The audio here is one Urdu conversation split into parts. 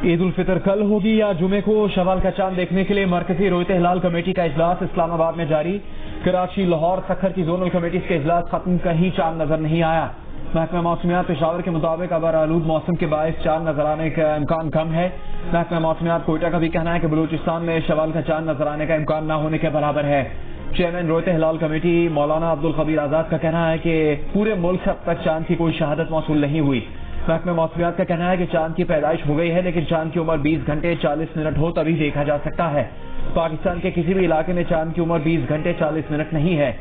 عید الفطر کل ہوگی یا جمعے کو؟ شوال کا چاند دیکھنے کے لیے مرکزی رویت ہلال کمیٹی کا اجلاس اسلام آباد میں جاری۔ کراچی، لاہور، سکھر کی زونل کمیٹیز کے اجلاس ختم، کہیں چاند نظر نہیں آیا۔ محکمہ موسمیات پشاور کے مطابق ابر آلود موسم کے باعث چاند نظر آنے کا امکان کم ہے۔ محکمہ موسمیات کوئٹہ کا بھی کہنا ہے کہ بلوچستان میں شوال کا چاند نظر آنے کا امکان نہ ہونے کے برابر ہے۔ چیئرمین رویت ہلال کمیٹی مولانا عبدالخبیر آزاد کا کہنا ہے کہ پورے ملک سے اب تک چاند کی کوئی شہادت موصول نہیں ہوئی۔ محکمہ موسمیات کا کہنا ہے کہ چاند کی پیدائش ہو گئی ہے، لیکن چاند کی عمر 20 گھنٹے 40 منٹ ہو تبھی دیکھا جا سکتا ہے۔ پاکستان کے کسی بھی علاقے میں چاند کی عمر 20 گھنٹے 40 منٹ نہیں ہے۔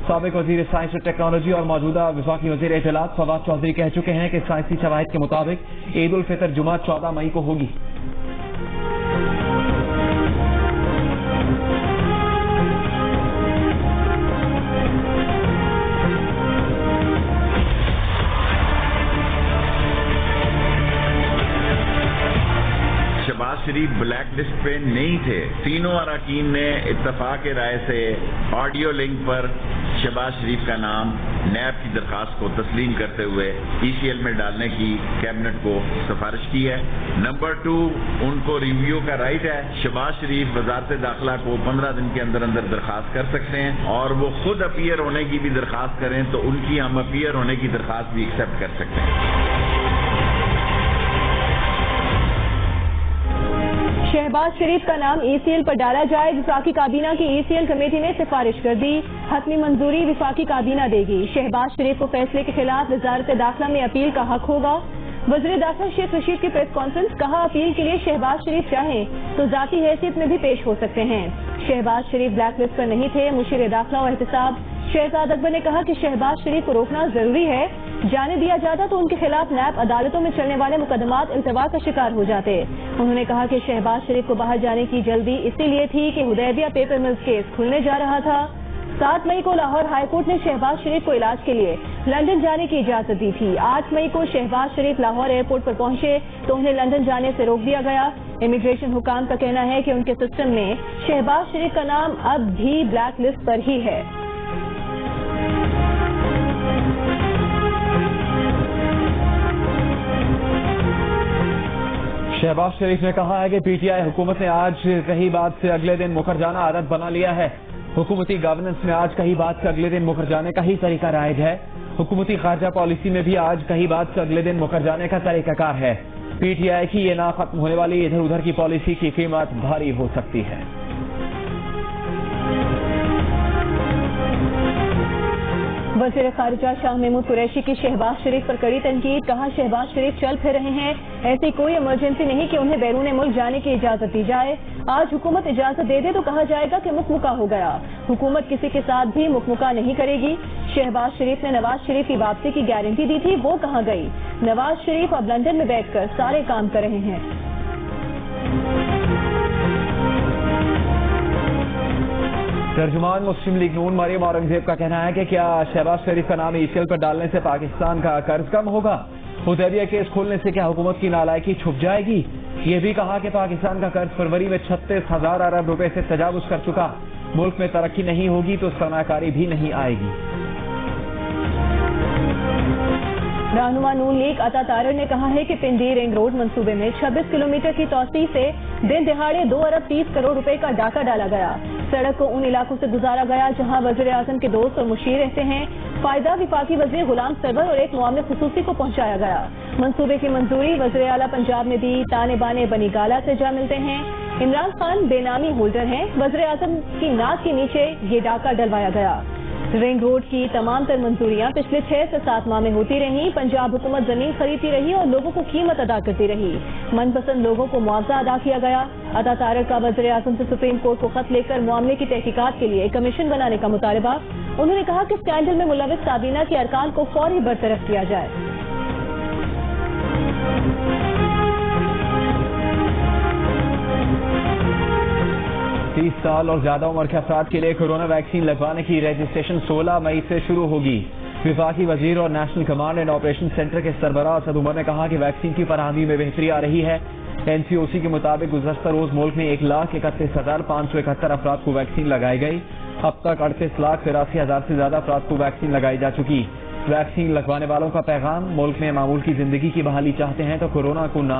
سابق وزیر سائنس اور ٹیکنالوجی اور موجودہ وفاقی وزیر اطلاعات فواد چودھری کہہ چکے ہیں کہ سائنسی شواہد کے مطابق عید الفطر جمعہ 14 مئی کو ہوگی۔ شہباز شریف بلیک لسٹ پہ نہیں تھے۔ تینوں اراکین نے اتفاق رائے سے آڈیو لنک پر شہباز شریف کا نام نیب کی درخواست کو تسلیم کرتے ہوئے ای سی ایل میں ڈالنے کی کیبنٹ کو سفارش کی ہے۔ نمبر 2، ان کو ریویو کا رائٹ ہے۔ شہباز شریف وزارت داخلہ کو 15 دن کے اندر اندر درخواست کر سکتے ہیں، اور وہ خود اپیئر ہونے کی بھی درخواست کریں تو ان کی ہم اپیئر ہونے کی درخواست بھی ایکسیپٹ کر سکتے ہیں۔ شہباز شریف کا نام ای سی ایل پر ڈالا جائے، وفاقی کابینہ کی ای سی ایل کمیٹی نے سفارش کر دی، حتمی منظوری وفاقی کابینہ دے گی۔ شہباز شریف کو فیصلے کے خلاف وزارت داخلہ میں اپیل کا حق ہوگا۔ وزیر داخلہ شیخ رشید کی پریس کانفرنس، کہا اپیل کے لیے شہباز شریف چاہیں تو ذاتی حیثیت میں بھی پیش ہو سکتے ہیں۔ شہباز شریف بلیک لسٹ پر نہیں تھے۔ مشیر داخلہ و احتساب شہزاد اکبر نے کہا کہ شہباز شریف کو روکنا ضروری ہے، جانے دیا جاتا تو ان کے خلاف نیب عدالتوں میں چلنے والے مقدمات التوا کا شکار ہو جاتے۔ انہوں نے کہا کہ شہباز شریف کو باہر جانے کی جلدی اسی لیے تھی کہ حدیبیہ پیپر ملز کیس کھلنے جا رہا تھا۔ 7 مئی کو لاہور ہائی کورٹ نے شہباز شریف کو علاج کے لیے لندن جانے کی اجازت دی تھی۔ 8 مئی کو شہباز شریف لاہور ایئرپورٹ پر پہنچے تو انہیں لندن جانے سے روک دیا گیا۔ امیگریشن حکام کا کہنا ہے کہ ان کے سسٹم میں شہباز شریف کا نام اب بھی بلیک لسٹ پر ہی ہے۔ شہباز شریف نے کہا ہے کہ پی ٹی آئی حکومت نے آج کہی بات سے اگلے دن مکر جانا عادت بنا لیا ہے۔ حکومتی گورننس میں آج کہی بات سے اگلے دن مکر جانے کا ہی طریقہ رائج ہے۔ حکومتی خارجہ پالیسی میں بھی آج کہی بات سے اگلے دن مکر جانے کا طریقہ کار ہے۔ پی ٹی آئی کی یہ نہ ختم ہونے والی ادھر ادھر کی پالیسی کی قیمت بھاری ہو سکتی ہے۔ وزیر خارجہ شاہ محمود قریشی کی شہباز شریف پر کڑی تنقید، کہا شہباز شریف چل پھر رہے ہیں، ایسی کوئی ایمرجنسی نہیں کہ انہیں بیرون ملک جانے کی اجازت دی جائے۔ آج حکومت اجازت دے دے تو کہا جائے گا کہ مکمکہ ہو گیا۔ حکومت کسی کے ساتھ بھی مکمکہ نہیں کرے گی۔ شہباز شریف نے نواز شریف کی واپسی کی گارنٹی دی تھی، وہ کہاں گئی؟ نواز شریف اب لندن میں بیٹھ کر سارے کام کر رہے ہیں۔ ترجمان مسلم لیگ نون مریم اورنگزیب کا کہنا ہے کہ کیا شہباز شریف کا نام ای سی ایل پر ڈالنے سے پاکستان کا قرض کم ہوگا؟ حدیبیہ کیس کھولنے سے کیا حکومت کی نالائکی چھپ جائے گی؟ یہ بھی کہا کہ پاکستان کا قرض فروری میں 36,000 ارب روپے سے تجاوز کر چکا۔ ملک میں ترقی نہیں ہوگی تو سرمایہ کاری بھی نہیں آئے گی۔ رہنما نون لیگ عطا تارڑ نے کہا ہے کہ پنڈی رنگ روڈ منصوبے میں 26 کلومیٹر کی توسیع سے دن دہاڑے 2 ارب 30 کروڑ روپے کا ڈاکہ ڈالا گیا۔ سڑک کو ان علاقوں سے گزارا گیا جہاں وزیر اعظم کے دوست اور مشیر رہتے ہیں۔ فائدہ وفاقی وزیر غلام سرور اور ایک معاملے خصوصی کو پہنچایا گیا۔ منصوبے کی منظوری وزیر اعلیٰ پنجاب نے دی۔ تانے بانے بنی گالا سے جا ملتے ہیں۔ عمران خان بے نامی ہولڈر ہیں۔ وزیر اعظم کی ناک کے نیچے یہ ڈاکہ ڈلوایا گیا۔ رنگ روڈ کی تمام تر منظوریاں پچھلے 6 سے 7 ماہ میں ہوتی رہیں۔ پنجاب حکومت زمین خریدتی رہی اور لوگوں کو قیمت ادا کرتی رہی۔ من پسند لوگوں کو معاوضہ ادا کیا گیا۔ عطا تارڑ کا وزیر اعظم سے سپریم کورٹ کو خط لے کر معاملے کی تحقیقات کے لیے ایک کمیشن بنانے کا مطالبہ۔ انہوں نے کہا کہ اسکینڈل میں ملوث کابینہ کے ارکان کو فوری برطرف کیا جائے۔ 30 سال اور زیادہ عمر کے افراد کے لیے کورونا ویکسین لگوانے کی رجسٹریشن 16 مئی سے شروع ہوگی۔ وفاقی وزیر اور national command and operation centre کے سربراہ اسد عمر نے کہا کہ ویکسین کی فراہمی میں بہتری آ رہی ہے۔ این سی او سی کے مطابق گزشتہ روز ملک میں 1,31,571 افراد کو ویکسین لگائی گئی۔ اب تک 38,83,000 سے زیادہ افراد کو ویکسین لگائی جا چکی۔ ویکسین لگوانے والوں کا پیغام، ملک میں معمول کی زندگی کی بحالی چاہتے ہیں تو کورونا کو نہ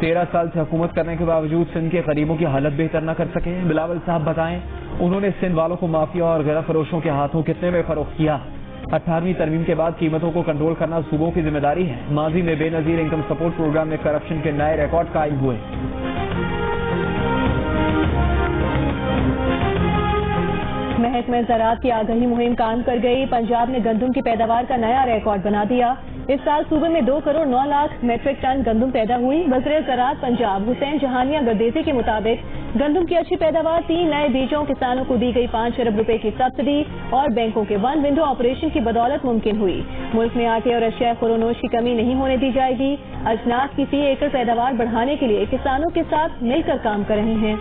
13 سال سے حکومت کرنے کے باوجود سندھ کے غریبوں کی حالت بہتر نہ کر سکے. بلاول صاحب بتائیں انہوں نے سندھ والوں کو مافیا اور غیر فروشوں کے ہاتھوں کتنے میں فروخت کیا؟ 18ویں ترمیم کے بعد قیمتوں کو کنٹرول کرنا صوبوں کی ذمہ داری ہے. ماضی میں بے نظیر انکم سپورٹ پروگرام میں کرپشن کے نئے ریکارڈ قائم ہوئے. محکمہ زراعت کی آگہی مہم کام کر گئی. پنجاب نے گندم کی پیداوار کا نیا ریکارڈ بنا دیا. اس سال صوبے میں 2 کروڑ 9 لاکھ میٹرک ٹن گندم پیدا ہوئی. وزیر زراعت پنجاب حسین جہانیہ گردیزی کے مطابق گندم کی اچھی پیداوار، 3 نئے بیجوں، کسانوں کو دی گئی 5 ارب روپے کی سبسڈی اور بینکوں کے 1 ونڈو آپریشن کی بدولت ممکن ہوئی. ملک میں آٹے اور اشیاء خورونوش کی کمی نہیں ہونے دی جائے گی. اجناس کی فی ایکڑ پیداوار بڑھانے کے لیے کسانوں کے ساتھ مل کر کام کر رہے ہیں.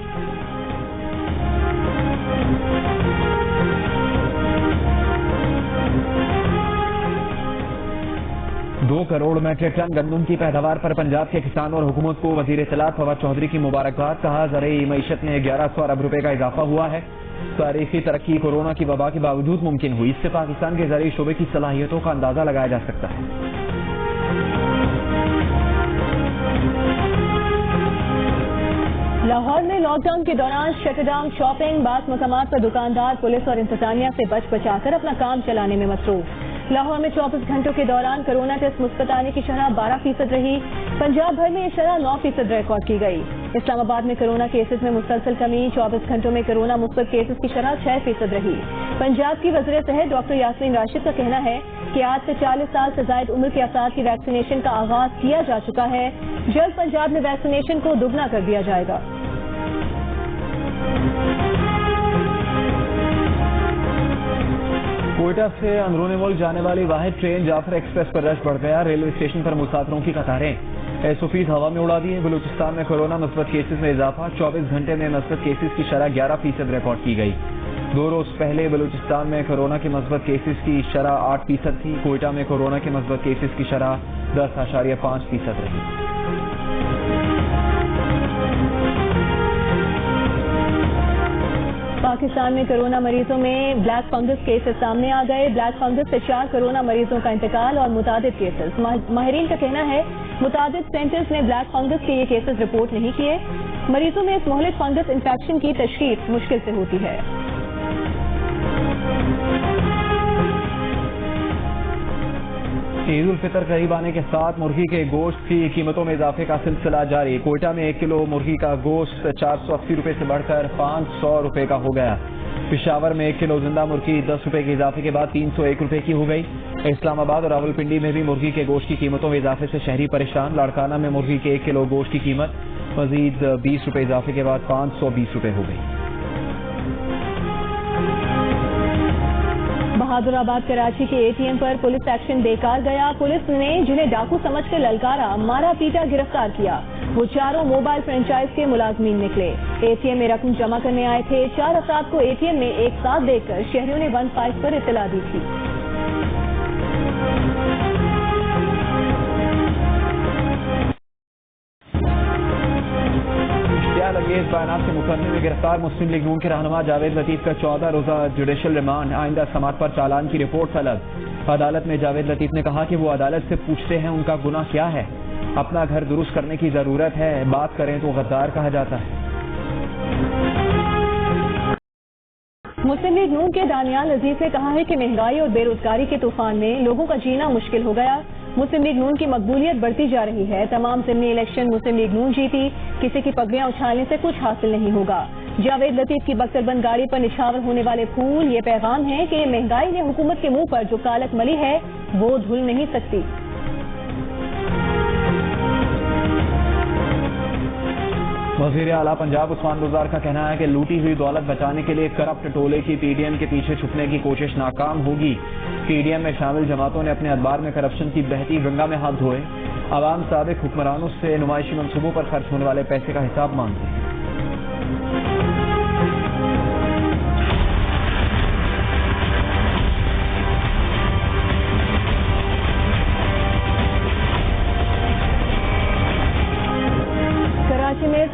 2 کروڑ میٹرک ٹن گندم کی پیداوار پر پنجاب کے کسانوں اور حکومت کو وزیر اطلاعات فواد چودھری کی مبارکباد. کہا زرعی معیشت میں 1100 ارب روپے کا اضافہ ہوا ہے. تاریخی ترقی کورونا کی وبا کے باوجود ممکن ہوئی. اس سے پاکستان کے زرعی شعبے کی صلاحیتوں کا اندازہ لگایا جا سکتا ہے. لاہور میں لاک ڈاؤن کے دوران شٹر ڈاؤن شاپنگ، بعض مقامات پر دکاندار پولیس اور انتظامیہ سے بچ بچا کر اپنا کام چلانے میں مصروف. لاہور میں 24 گھنٹوں کے دوران کرونا ٹیسٹ مثبت آنے کی شرح 12% رہی. پنجاب بھر میں یہ شرح 9% ریکارڈ کی گئی. اسلام آباد میں کرونا کیسز میں مسلسل کمی، 24 گھنٹوں میں کرونا مثبت کیسز کی شرح 6% رہی. پنجاب کی وزیر صحت ڈاکٹر یاسمین راشد کا کہنا ہے کہ آج سے 40 سال سے زائد عمر کے افراد کی ویکسینیشن کا آغاز کیا جا چکا ہے. جلد پنجاب میں ویکسینیشن کو دگنا کر دیا جائے گا. کوئٹہ سے اندرون ملک جانے والی واحد ٹرین جعفر ایکسپریس پر رش بڑھ گیا. ریلوے اسٹیشن پر مسافروں کی قطاریں SOPs ہوا میں اڑا دیے. بلوچستان میں کورونا مثبت کیسز میں اضافہ، 24 گھنٹے میں مثبت کیسز کی شرح 11% ریکارڈ کی گئی. 2 روز پہلے بلوچستان میں کورونا کے مثبت کیسز کی شرح 8% تھی. کوئٹہ میں کورونا کے مثبت کیسز کی شرح 10.5% رہی. پاکستان میں کرونا مریضوں میں بلیک فنگس کیسز سامنے آ گئے. بلیک فنگس سے 4 کرونا مریضوں کا انتقال اور متعدد کیسز. ماہرین کا کہنا ہے متعدد سینٹرز نے بلیک فنگس کے یہ کیسز رپورٹ نہیں کیے. مریضوں میں اس مہلک فنگس انفیکشن کی تشخیص مشکل سے ہوتی ہے. عید الفطر قریب آنے کے ساتھ مرغی کے گوشت کی قیمتوں میں اضافے کا سلسلہ جاری. کوئٹہ میں 1 کلو مرغی کا گوشت 480 روپے سے بڑھ کر 500 روپے کا ہو گیا. پشاور میں 1 کلو زندہ مرغی 10 روپے کے اضافے کے بعد 301 روپے کی ہو گئی. اسلام آباد اور راولپنڈی میں بھی مرغی کے گوشت کی قیمتوں میں اضافے سے شہری پریشان. لاڑکانہ میں مرغی کے 1 کلو گوشت کی قیمت مزید 20 روپے اضافے کے بعد 520 روپے ہو گئی. بہادر آباد کراچی کے ATM پر پولیس ایکشن بیکار گیا. پولیس نے جنہیں ڈاکو سمجھ کے للکارا، مارا پیٹا، گرفتار کیا. وہ چاروں موبائل فرنچائز کے ملازمین نکلے. ATM میں رقم جمع کرنے آئے تھے. 4 افراد کو ATM میں ایک ساتھ دیکھ کر شہریوں نے 15 پر اطلاع دی تھی. انگیز بیانات کے مقدمے میں گرفتار مسلم لیگ نون کے رہنما جاوید لطیف کا 14 روزہ جوڈیشل ریمانڈ. آئندہ سماعت پر چالان کی رپورٹ طلب. عدالت میں جاوید لطیف نے کہا کہ وہ عدالت سے پوچھتے ہیں ان کا گناہ کیا ہے. اپنا گھر درست کرنے کی ضرورت ہے، بات کریں تو غدار کہا جاتا ہے. مسلم لیگ نون کے دانیال عزیز نے کہا ہے کہ مہنگائی اور بے روزگاری کے طوفان میں لوگوں کا جینا مشکل ہو گیا. مسلم لیگ نون کی مقبولیت بڑھتی جا رہی ہے. تمام ضمنی الیکشن مسلم لیگ نون جیتی. کسی کی پگڑیاں اچھالنے سے کچھ حاصل نہیں ہوگا. جاوید لطیف کی بختر بند گاڑی پر نچھاور ہونے والے پھول یہ پیغام ہے کہ مہنگائی نے حکومت کے منہ پر جو کالک ملی ہے وہ دھل نہیں سکتی. وزیر اعلیٰ پنجاب عثمان گزار کا کہنا ہے کہ لوٹی ہوئی دولت بچانے کے لیے کرپٹ ٹولے کی PDM کے پیچھے چھپنے کی کوشش ناکام ہوگی. PDM میں شامل جماعتوں نے اپنے ادبار میں کرپشن کی بہتی گنگا میں ہاتھ دھوئے. عوام سابق حکمرانوں سے نمائشی منصوبوں پر خرچ ہونے والے پیسے کا حساب مانگتے ہیں.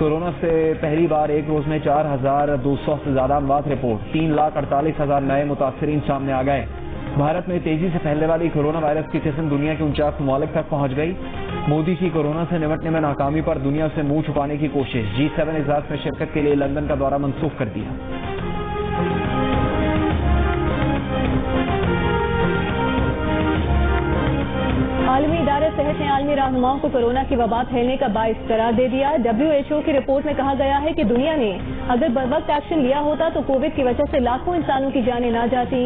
کورونا سے پہلی بار ایک روز میں 4,200 سے زیادہ اموات رپورٹ، 3,48,000 نئے متاثرین سامنے آ گئے۔ بھارت میں تیزی سے پھیلنے والی کورونا وائرس کی قسم دنیا کے 49 ممالک تک پہنچ گئی۔ مودی کی کورونا سے نمٹنے میں ناکامی پر دنیا سے منہ چھپانے کی کوشش، G7 اجلاس میں شرکت کے لیے لندن کا دورہ منسوخ کر دیا۔ عالمی ادارے صحت نے عالمی رہنماؤں کو کورونا کی وبا پھیلنے کا باعث قرار دے دیا۔ WHO کی رپورٹ میں کہا گیا ہے کہ دنیا نے اگر بروقت ایکشن لیا ہوتا تو کووڈ کی وجہ سے لاکھوں انسانوں کی جانیں نہ جاتی۔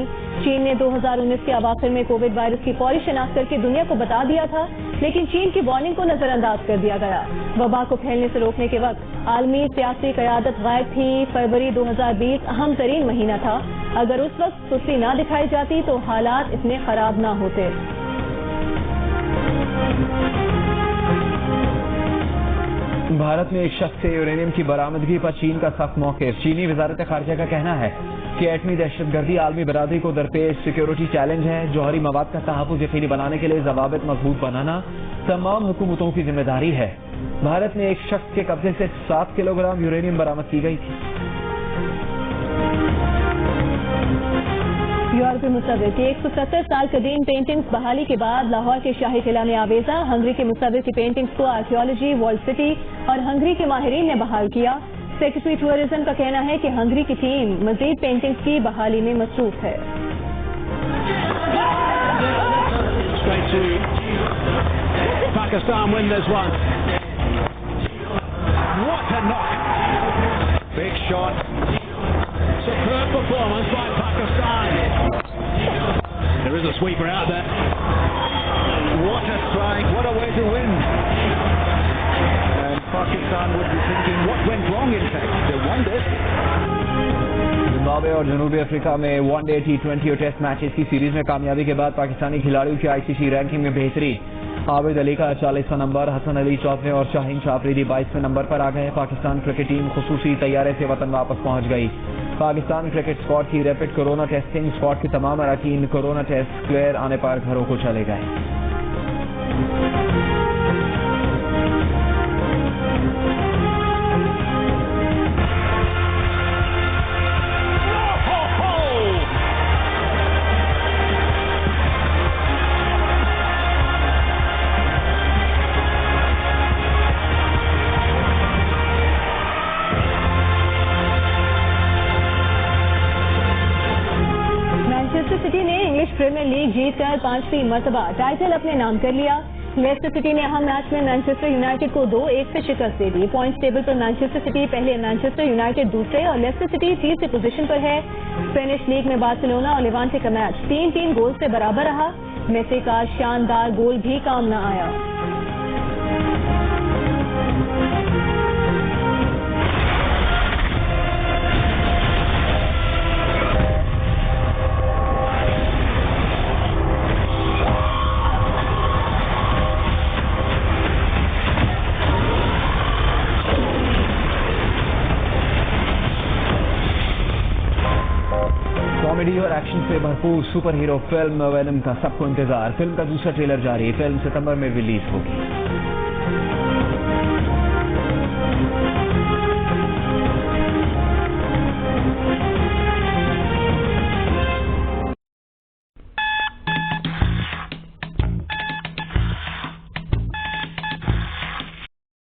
چین نے 2019 کے اواخر میں کووڈ وائرس کی فوری شناخت کر کے دنیا کو بتا دیا تھا، لیکن چین کی وارننگ کو نظر انداز کر دیا گیا۔ وبا کو پھیلنے سے روکنے کے وقت عالمی سیاسی قیادت غائب تھی۔ فروری 2020 اہم ترین مہینہ تھا۔ اگر اس وقت سستی نہ دکھائی جاتی تو حالات اتنے خراب نہ ہوتے۔ بھارت میں ایک شخص سے یورینیم کی برآمدگی پر چین کا سخت موقف۔ چینی وزارت خارجہ کا کہنا ہے کہ ایٹمی دہشت گردی عالمی برادری کو درپیش سیکیورٹی چیلنج ہے۔ جوہری مواد کا تحفظ یقینی بنانے کے لیے ضوابط مضبوط بنانا تمام حکومتوں کی ذمہ داری ہے۔ بھارت میں ایک شخص کے قبضے سے 7 کلو گرام یورینیم برآمد کی گئی تھی۔ یورپی مصور کی 170 سال قدیم پینٹنگز بحالی کے بعد لاہور کے شاہی قلعہ میں آویزاں۔ ہنگری کے مصور کی پینٹنگز کو آرکیالوجی، ورلڈ سٹی اور ہنگری کے ماہرین نے بحال کیا۔ سیکرٹری ٹورزم کا کہنا ہے کہ ہنگری کی ٹیم مزید پینٹنگز کی بحالی میں مصروف ہے۔ Pakistan win this one. What a knock. Big shot. Superb performance by Pakistan. There is a sweeper out there. What a strike. What a way to win. And Pakistan would be thinking what went wrong in fact. They won this. Zimbabwe اور جنوبی افریقہ میں ون ڈے T20 اور ٹیسٹ میچز کی سیریز میں کامیابی کے بعد پاکستانی کھلاڑیوں کی ICC رینکنگ میں بہتری۔ عابد علی کا 40واں نمبر، حسن علی 14ویں اور شاہین شاہ آفریدی 22ویں نمبر پر آ گئے۔ پاکستان کرکٹ ٹیم خصوصی طیارے سے وطن واپس پہنچ گئی۔ پاکستان کرکٹ اسکواڈ کی ریپڈ کورونا ٹیسٹنگ، اسکواڈ کے تمام اراکین کورونا ٹیسٹ کلیئر آنے پر گھروں کو چلے گئے۔ سٹی نے انگلش پریمیئر لیگ جیت کر 5ویں مرتبہ ٹائٹل اپنے نام کر لیا۔ لیسٹر سٹی نے اہم میچ میں مانچسٹر یونائیٹڈ کو 2-1 سے شکست دے دی۔ پوائنٹس ٹیبل پر مانچسٹر سٹی پہلے، مانچسٹر یونائیٹڈ دوسرے اور لیسٹر سٹی تیسری پوزیشن پر ہے۔ اسپینش لیگ میں بارسلونا اور لیوانٹے کا میچ 3-3 گول سے برابر رہا۔ میسی کا شاندار گول بھی کام نہ آیا۔ کامیڈی اور ایکشن سے بھرپور سپر ہیرو فلم وینم کا سب کو انتظار۔ فلم کا دوسرا ٹریلر جاری، فلم ستمبر میں ریلیز ہوگی۔